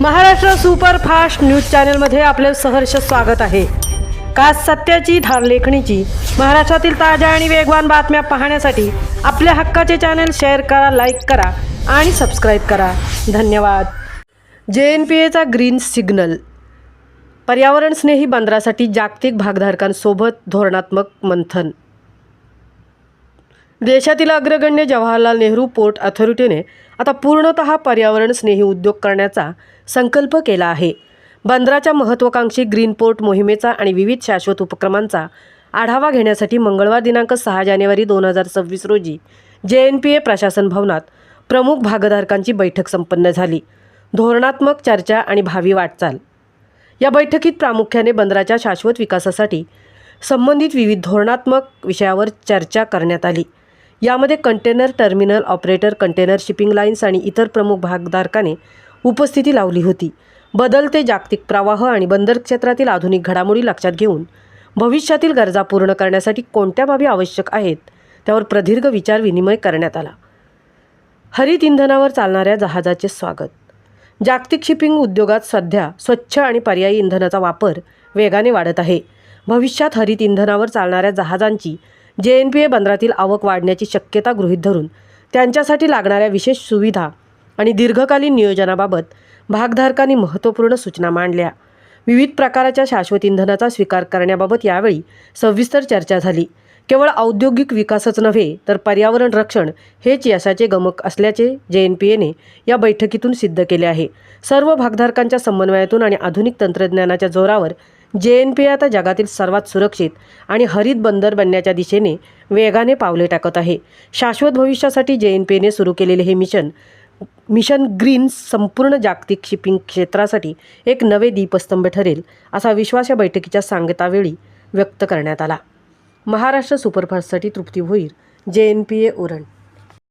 Maharashtra superfast news चॅनलमध्ये आपले सहर्ष स्वागत आहे। खास सत्याची धार लेखणीची महाराष्ट्रातील ताज्या आणि वेगवान बातम्या पाहण्यासाठी आपल्या हक्काचे चॅनल शेअर करा, लाईक करा आणि सबस्क्राईब करा। धन्यवाद। JNPAचा ग्रीन सिग्नल। पर्यावरण स्नेही बंदरासाठी जागतिक भागधारकांसोबत धोरणात्मक मंथन। देशातील अग्रगण्य जवाहरलाल नेहरू पोर्ट अथॉरिटीने आता पूर्णतः पर्यावरण स्नेही उद्योग करण्याचा संकल्प केला आहे। बंदराच्या महत्त्वाकांक्षी ग्रीन पोर्ट मोहिमेचा आणि विविध शाश्वत उपक्रमांचा आढावा घेण्यासाठी मंगळवार दिनांक 6 जानेवारी 2026 रोजी JNPA प्रशासन भवनात प्रमुख भागधारकांची बैठक संपन्न झाली। धोरणात्मक चर्चा आणि भावी वाटचाल। या बैठकीत प्रामुख्याने बंदराच्या शाश्वत विकासासाठी संबंधित विविध धोरणात्मक विषयावर चर्चा करण्यात आली। यामध्ये container terminal operator, container shipping lines आणि इतर प्रमुख भागधारकांनी उपस्थिती लावली होती। बदलते जागतिक प्रवाह आणि बंदर क्षेत्रातील आधुनिक घडामोडी लक्षात घेऊन भविष्यातील गरजा पूर्ण करण्यासाठी कोणत्या बाबी आवश्यक आहेत त्यावर प्रदीर्घ विचार विनिमय करण्यात आला। हरित इंधनावर चालणाऱ्या जहाजाचे स्वागत। जागतिक शिपिंग उद्योगात सध्या स्वच्छ आणि पर्यायी इंधनाचा वापर वेगाने वाढत आहे। भविष्यात हरित इंधनावर चालणाऱ्या जहाजांची JNPA बंदरातील आवक वाढण्याची शक्यता गृहीत धरून त्यांच्यासाठी लागणाऱ्या विशेष सुविधा आणि दीर्घकालीन नियोजनाबाबत भागधारकांनी महत्त्वपूर्ण सूचना मांडल्या। विविध प्रकारच्या शाश्वत इंधनाचा स्वीकार करण्याबाबत यावेळी सविस्तर चर्चा झाली। केवळ औद्योगिक विकासच नव्हे तर पर्यावरण रक्षण हेच यशाचे गमक असल्याचे JNPAने या बैठकीतून सिद्ध केले आहे। सर्व भागधारकांच्या समन्वयातून आणि आधुनिक तंत्रज्ञानाच्या जोरावर JNPA आता जगातील सर्वात सुरक्षित आणि हरित बंदर बनण्याच्या दिशेने वेगाने पावले टाकत आहे। शाश्वत भविष्यासाठी JNPAने सुरू केलेले हे मिशन ग्रीन संपूर्ण जागतिक शिपिंग क्षेत्रासाठी एक नवे दीपस्तंभ ठरेल, असा विश्वास या बैठकीच्या सांगतावेळी व्यक्त करण्यात आला। महाराष्ट्र सुपरफास्टसाठी तृप्ती भोईर, JNPA उरण।